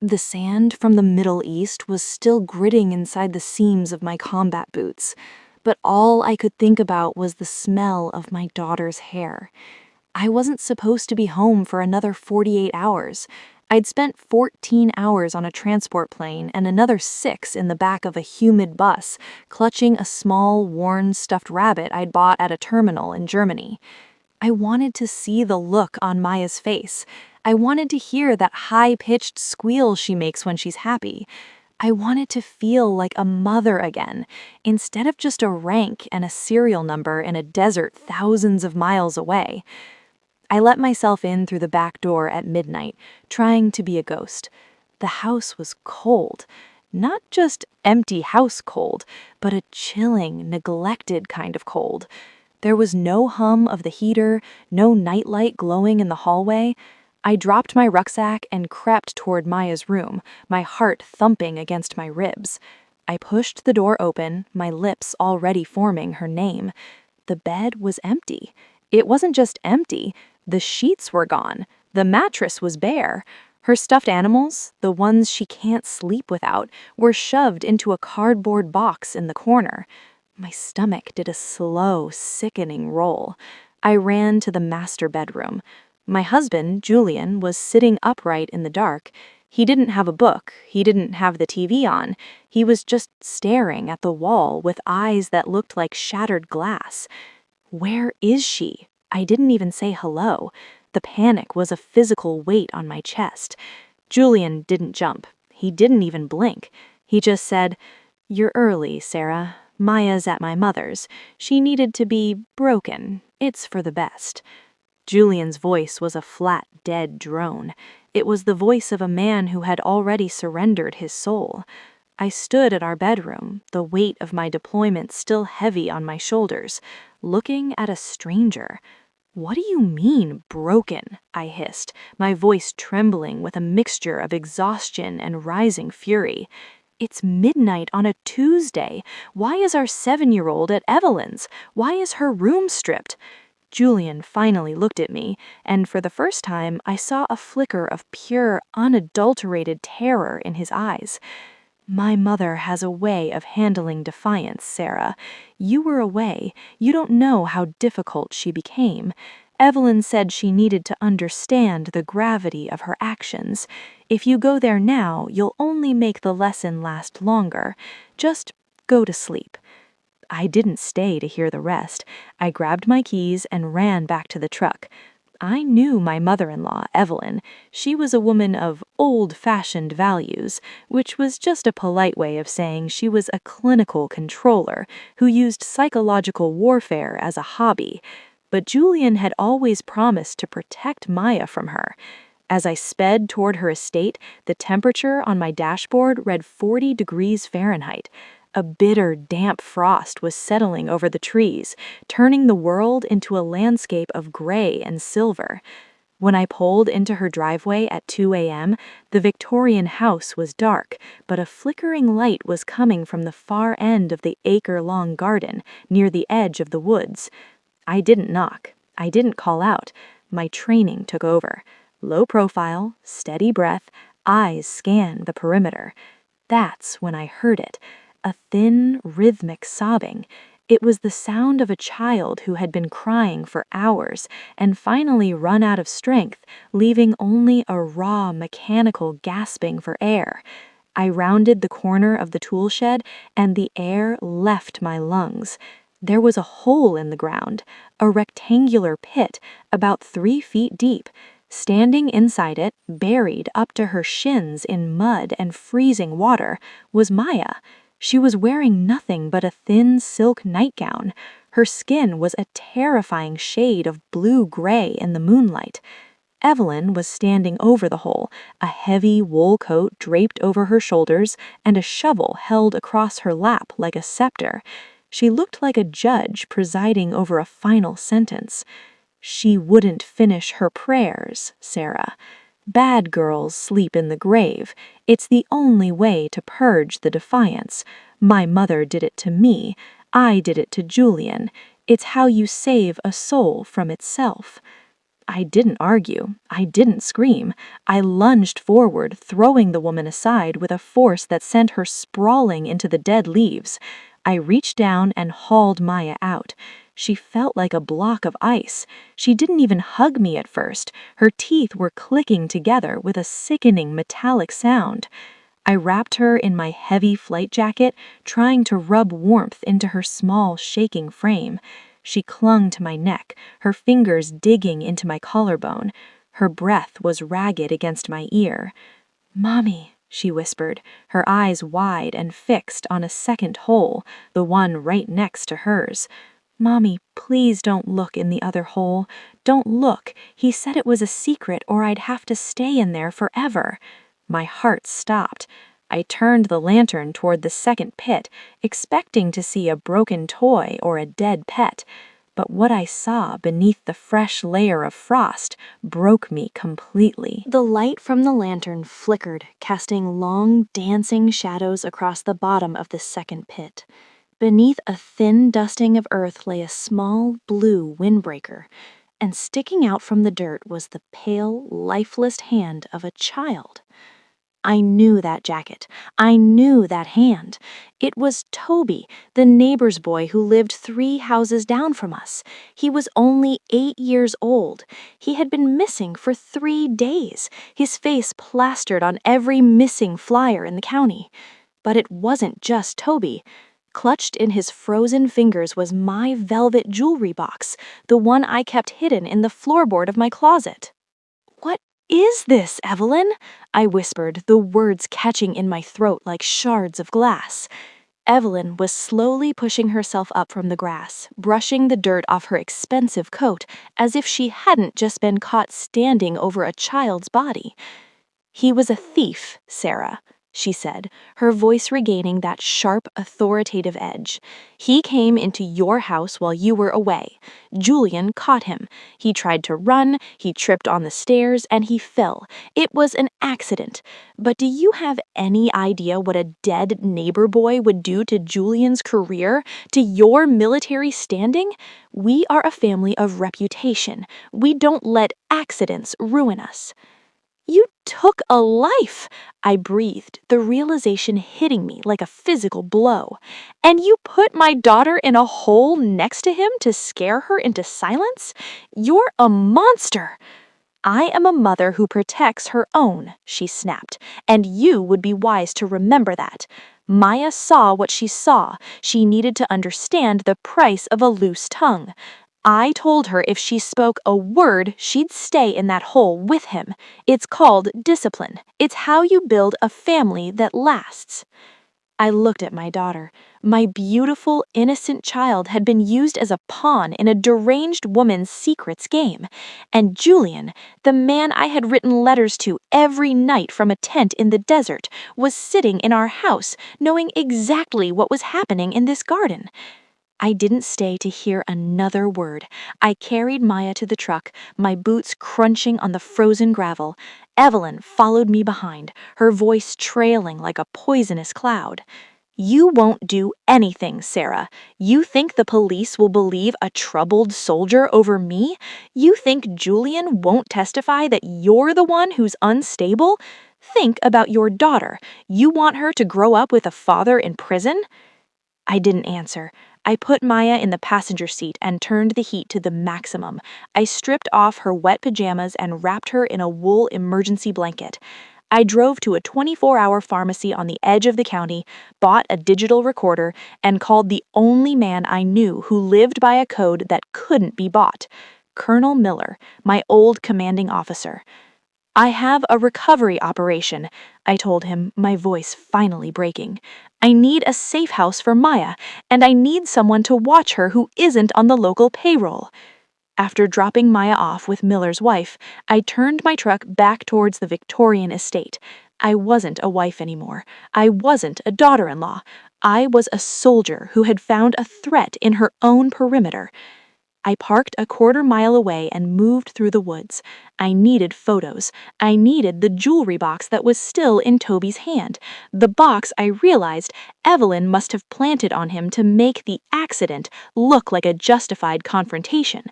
The sand from the Middle East was still gritting inside the seams of my combat boots, but all I could think about was the smell of my daughter's hair. I wasn't supposed to be home for another 48 hours. I'd spent 14 hours on a transport plane and another 6 in the back of a humid bus, clutching a small, worn stuffed rabbit I'd bought at a terminal in Germany. I wanted to see the look on Maya's face. I wanted to hear that high-pitched squeal she makes when she's happy. I wanted to feel like a mother again, instead of just a rank and a serial number in a desert thousands of miles away. I let myself in through the back door at midnight, trying to be a ghost. The house was cold. Not just empty house cold, but a chilling, neglected kind of cold. There was no hum of the heater, no nightlight glowing in the hallway. I dropped my rucksack and crept toward Maya's room, my heart thumping against my ribs. I pushed the door open, my lips already forming her name. The bed was empty. It wasn't just empty. The sheets were gone. The mattress was bare. Her stuffed animals, the ones she can't sleep without, were shoved into a cardboard box in the corner. My stomach did a slow, sickening roll. I ran to the master bedroom. My husband, Julian, was sitting upright in the dark. He didn't have a book. He didn't have the TV on. He was just staring at the wall with eyes that looked like shattered glass. Where is she? I didn't even say hello. The panic was a physical weight on my chest. Julian didn't jump. He didn't even blink. He just said, "You're early, Sarah. Maya's at my mother's. She needed to be broken. It's for the best." Julian's voice was a flat, dead drone. It was the voice of a man who had already surrendered his soul. I stood at our bedroom, the weight of my deployment still heavy on my shoulders, looking at a stranger. "What do you mean, broken?" I hissed, my voice trembling with a mixture of exhaustion and rising fury. "It's midnight on a Tuesday. Why is our 7-year-old at Evelyn's? Why is her room stripped?" Julian finally looked at me, and for the first time I saw a flicker of pure, unadulterated terror in his eyes. "My mother has a way of handling defiance, Sarah. You were away. You don't know how difficult she became. Evelyn said she needed to understand the gravity of her actions. If you go there now, you'll only make the lesson last longer. Just go to sleep." I didn't stay to hear the rest. I grabbed my keys and ran back to the truck. I knew my mother-in-law, Evelyn. She was a woman of old-fashioned values, which was just a polite way of saying she was a clinical controller who used psychological warfare as a hobby. But Julian had always promised to protect Maya from her. As I sped toward her estate, the temperature on my dashboard read 40 degrees Fahrenheit. A bitter, damp frost was settling over the trees, turning the world into a landscape of gray and silver. When I pulled into her driveway at 2 a.m., the Victorian house was dark, but a flickering light was coming from the far end of the acre-long garden near the edge of the woods. I didn't knock. I didn't call out. My training took over. Low profile, steady breath, eyes scanned the perimeter. That's when I heard it. A thin, rhythmic sobbing. It was the sound of a child who had been crying for hours and finally run out of strength, leaving only a raw, mechanical gasping for air. I rounded the corner of the tool shed, and the air left my lungs. There was a hole in the ground, a rectangular pit about 3 feet deep. Standing inside it, buried up to her shins in mud and freezing water, was Maya. She was wearing nothing but a thin silk nightgown. Her skin was a terrifying shade of blue-gray in the moonlight. Evelyn was standing over the hole, a heavy wool coat draped over her shoulders and a shovel held across her lap like a scepter. She looked like a judge presiding over a final sentence. "She wouldn't finish her prayers, Sarah. Bad girls sleep in the grave. It's the only way to purge the defiance. My mother did it to me. I did it to Julian. It's how you save a soul from itself." I didn't argue. I didn't scream. I lunged forward, throwing the woman aside with a force that sent her sprawling into the dead leaves. I reached down and hauled Maya out. She felt like a block of ice. She didn't even hug me at first. Her teeth were clicking together with a sickening metallic sound. I wrapped her in my heavy flight jacket, trying to rub warmth into her small, shaking frame. She clung to my neck, her fingers digging into my collarbone. Her breath was ragged against my ear. "Mommy," she whispered, her eyes wide and fixed on a second hole, the one right next to hers. "Mommy, please don't look in the other hole. Don't look. He said it was a secret or I'd have to stay in there forever." My heart stopped. I turned the lantern toward the second pit, expecting to see a broken toy or a dead pet. But what I saw beneath the fresh layer of frost broke me completely. The light from the lantern flickered, casting long, dancing shadows across the bottom of the second pit. Beneath a thin dusting of earth lay a small, blue windbreaker, and sticking out from the dirt was the pale, lifeless hand of a child. I knew that jacket. I knew that hand. It was Toby, the neighbor's boy who lived 3 houses down from us. He was only 8 years old. He had been missing for 3 days, his face plastered on every missing flyer in the county. But it wasn't just Toby. Clutched in his frozen fingers was my velvet jewelry box, the one I kept hidden in the floorboard of my closet. "What is this, Evelyn?" I whispered, the words catching in my throat like shards of glass. Evelyn was slowly pushing herself up from the grass, brushing the dirt off her expensive coat, as if she hadn't just been caught standing over a child's body. "He was a thief, Sarah," she said, her voice regaining that sharp, authoritative edge. "He came into your house while you were away. Julian caught him. He tried to run, he tripped on the stairs, and he fell. It was an accident. But do you have any idea what a dead neighbor boy would do to Julian's career, to your military standing? We are a family of reputation. We don't let accidents ruin us." "You took a life," I breathed, the realization hitting me like a physical blow. "And you put my daughter in a hole next to him to scare her into silence? You're a monster." "I am a mother who protects her own," she snapped, "and you would be wise to remember that. Maya saw what she saw. She needed to understand the price of a loose tongue. I told her if she spoke a word, she'd stay in that hole with him. It's called discipline. It's how you build a family that lasts." I looked at my daughter. My beautiful, innocent child had been used as a pawn in a deranged woman's secrets game. And Julian, the man I had written letters to every night from a tent in the desert, was sitting in our house, knowing exactly what was happening in this garden. I didn't stay to hear another word. I carried Maya to the truck, my boots crunching on the frozen gravel. Evelyn followed me behind, her voice trailing like a poisonous cloud. "You won't do anything, Sarah. You think the police will believe a troubled soldier over me? You think Julian won't testify that you're the one who's unstable? Think about your daughter. You want her to grow up with a father in prison?" I didn't answer. I put Maya in the passenger seat and turned the heat to the maximum. I stripped off her wet pajamas and wrapped her in a wool emergency blanket. I drove to a 24-hour pharmacy on the edge of the county, bought a digital recorder, and called the only man I knew who lived by a code that couldn't be bought: Colonel Miller, my old commanding officer. "I have a recovery operation," I told him, my voice finally breaking. "I need a safe house for Maya, and I need someone to watch her who isn't on the local payroll." After dropping Maya off with Miller's wife, I turned my truck back towards the Victorian estate. I wasn't a wife anymore. I wasn't a daughter-in-law. I was a soldier who had found a threat in her own perimeter. I parked a quarter-mile away and moved through the woods. I needed photos. I needed the jewelry box that was still in Toby's hand, the box I realized Evelyn must have planted on him to make the accident look like a justified confrontation.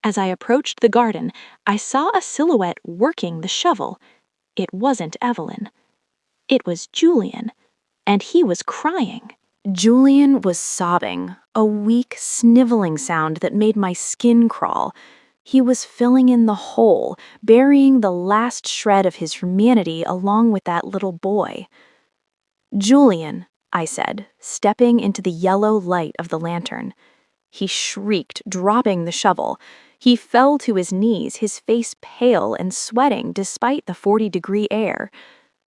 As I approached the garden, I saw a silhouette working the shovel. It wasn't Evelyn. It was Julian, and he was crying. Julian was sobbing, a weak, sniveling sound that made my skin crawl. He was filling in the hole, burying the last shred of his humanity along with that little boy. "Julian," I said, stepping into the yellow light of the lantern. He shrieked, dropping the shovel. He fell to his knees, his face pale and sweating despite the 40-degree air.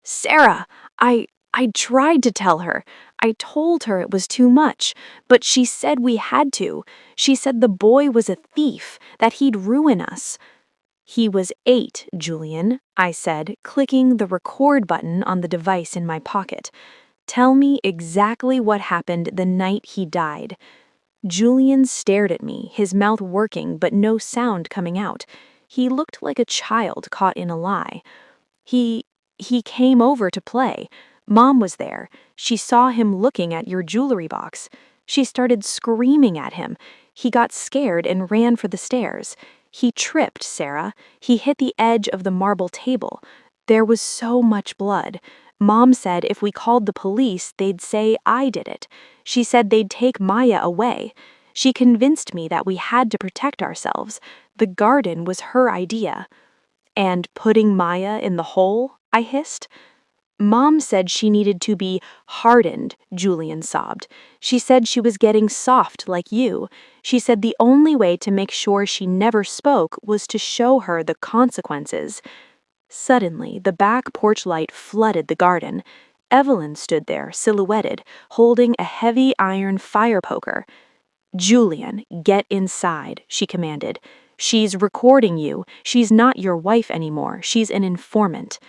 "Sarah, I tried to tell her. I told her it was too much, but she said we had to. She said the boy was a thief, that he'd ruin us." "He was 8, Julian," I said, clicking the record button on the device in my pocket. "Tell me exactly what happened the night he died." Julian stared at me, his mouth working but no sound coming out. He looked like a child caught in a lie. He came over to play. Mom was there. She saw him looking at your jewelry box. She started screaming at him. He got scared and ran for the stairs. He tripped, Sarah. He hit the edge of the marble table. There was so much blood. Mom said if we called the police, they'd say I did it. She said they'd take Maya away. She convinced me that we had to protect ourselves. The garden was her idea. "And putting Maya in the hole?" I hissed. "Mom said she needed to be hardened," Julian sobbed. "She said she was getting soft like you. She said the only way to make sure she never spoke was to show her the consequences." Suddenly, the back porch light flooded the garden. Evelyn stood there, silhouetted, holding a heavy iron fire poker. "Julian, get inside," she commanded. "She's recording you. She's not your wife anymore. She's an informant."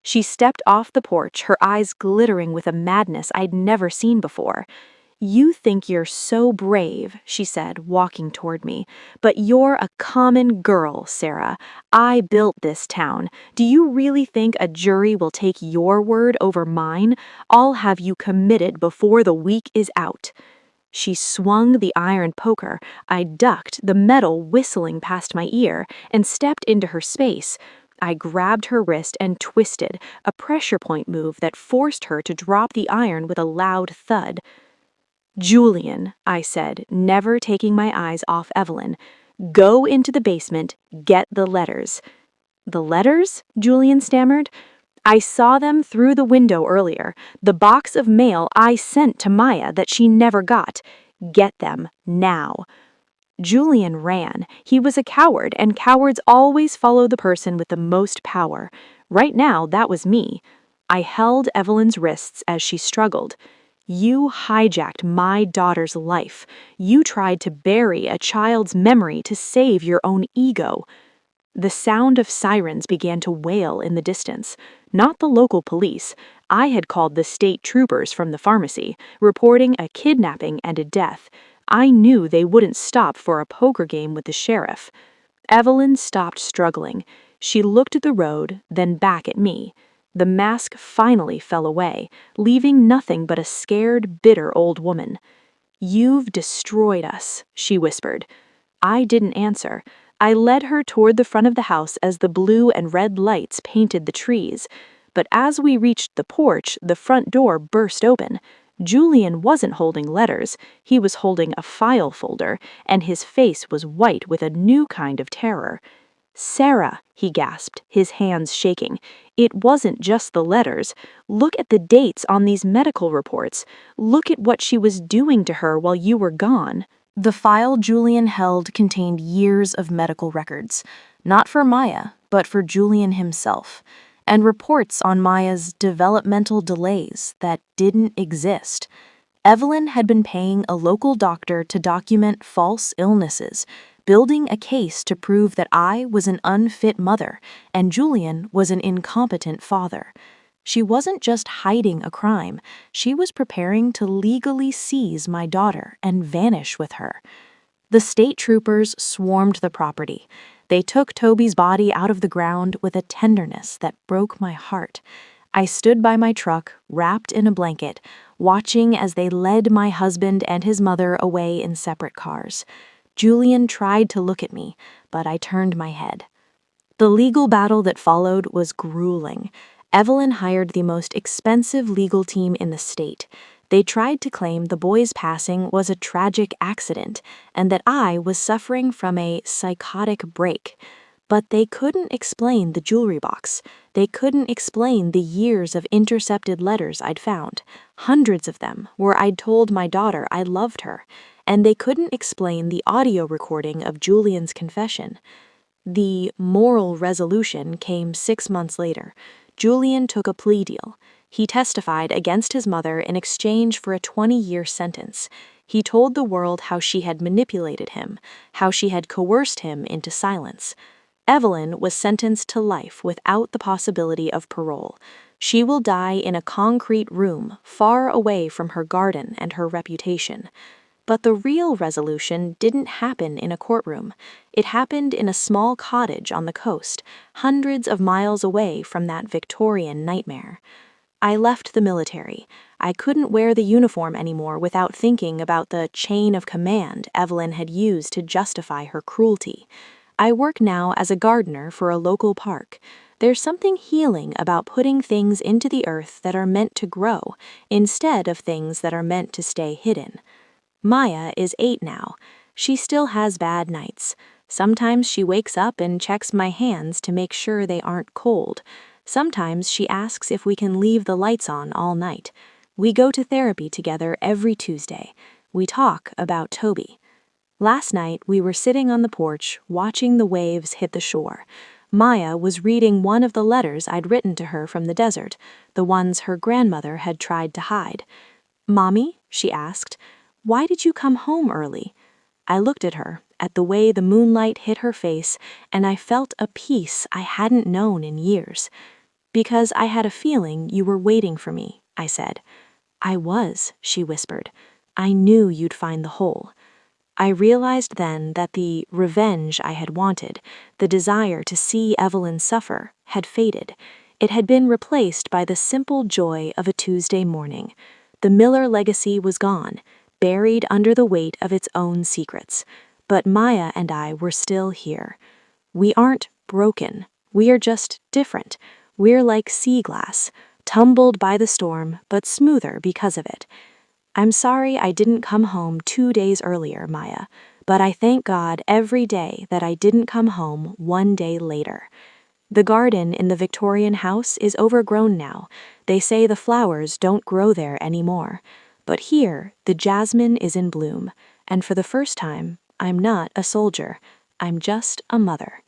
She stepped off the porch, her eyes glittering with a madness I'd never seen before. "You think you're so brave," she said, walking toward me, "but you're a common girl, Sarah. I built this town. Do you really think a jury will take your word over mine? I'll have you committed before the week is out." She swung the iron poker. I ducked, the metal whistling past my ear, and stepped into her space. I grabbed her wrist and twisted, a pressure point move that forced her to drop the iron with a loud thud. "Julian," I said, never taking my eyes off Evelyn, "go into the basement, get the letters." "The letters?" Julian stammered. "I saw them through the window earlier, the box of mail I sent to Maya that she never got. Get them, now." Julian ran. He was a coward, and cowards always follow the person with the most power. Right now, that was me. I held Evelyn's wrists as she struggled. "You hijacked my daughter's life. You tried to bury a child's memory to save your own ego." The sound of sirens began to wail in the distance. Not the local police. I had called the state troopers from the pharmacy, reporting a kidnapping and a death. I knew they wouldn't stop for a poker game with the sheriff. Evelyn stopped struggling. She looked at the road, then back at me. The mask finally fell away, leaving nothing but a scared, bitter old woman. "You've destroyed us," she whispered. I didn't answer. I led her toward the front of the house as the blue and red lights painted the trees. But as we reached the porch, the front door burst open. Julian wasn't holding letters. He was holding a file folder, and his face was white with a new kind of terror. "Sarah," he gasped, his hands shaking. "It wasn't just the letters. Look at the dates on these medical reports. Look at what she was doing to her while you were gone." The file Julian held contained years of medical records, not for Maya, but for Julian himself, and reports on Maya's developmental delays that didn't exist. Evelyn had been paying a local doctor to document false illnesses, building a case to prove that I was an unfit mother and Julian was an incompetent father. She wasn't just hiding a crime, she was preparing to legally seize my daughter and vanish with her. The state troopers swarmed the property. They took Toby's body out of the ground with a tenderness that broke my heart. I stood by my truck, wrapped in a blanket, watching as they led my husband and his mother away in separate cars. Julian tried to look at me, but I turned my head. The legal battle that followed was grueling. Evelyn hired the most expensive legal team in the state. They tried to claim the boy's passing was a tragic accident and that I was suffering from a psychotic break. But they couldn't explain the jewelry box. They couldn't explain the years of intercepted letters I'd found, hundreds of them, where I'd told my daughter I loved her. And they couldn't explain the audio recording of Julian's confession. The moral resolution came 6 months later. Julian took a plea deal. He testified against his mother in exchange for a 20-year sentence. He told the world how she had manipulated him, how she had coerced him into silence. Evelyn was sentenced to life without the possibility of parole. She will die in a concrete room far away from her garden and her reputation. But the real resolution didn't happen in a courtroom. It happened in a small cottage on the coast, hundreds of miles away from that Victorian nightmare. I left the military. I couldn't wear the uniform anymore without thinking about the chain of command Evelyn had used to justify her cruelty. I work now as a gardener for a local park. There's something healing about putting things into the earth that are meant to grow, instead of things that are meant to stay hidden. Maya is 8 now. She still has bad nights. Sometimes she wakes up and checks my hands to make sure they aren't cold. Sometimes she asks if we can leave the lights on all night. We go to therapy together every Tuesday. We talk about Toby. Last night, we were sitting on the porch, watching the waves hit the shore. Maya was reading one of the letters I'd written to her from the desert, the ones her grandmother had tried to hide. "Mommy," she asked, "why did you come home early?" I looked at her, at the way the moonlight hit her face, and I felt a peace I hadn't known in years. "Because I had a feeling you were waiting for me," I said. "I was," she whispered. "I knew you'd find the hole." I realized then that the revenge I had wanted, the desire to see Evelyn suffer, had faded. It had been replaced by the simple joy of a Tuesday morning. The Miller legacy was gone, buried under the weight of its own secrets. But Maya and I were still here. We aren't broken. We are just different. We're like sea glass, tumbled by the storm, but smoother because of it. I'm sorry I didn't come home 2 days earlier, Maya, but I thank God every day that I didn't come home 1 day later. The garden in the Victorian house is overgrown now. They say the flowers don't grow there anymore. But here, the jasmine is in bloom, and for the first time, I'm not a soldier. I'm just a mother.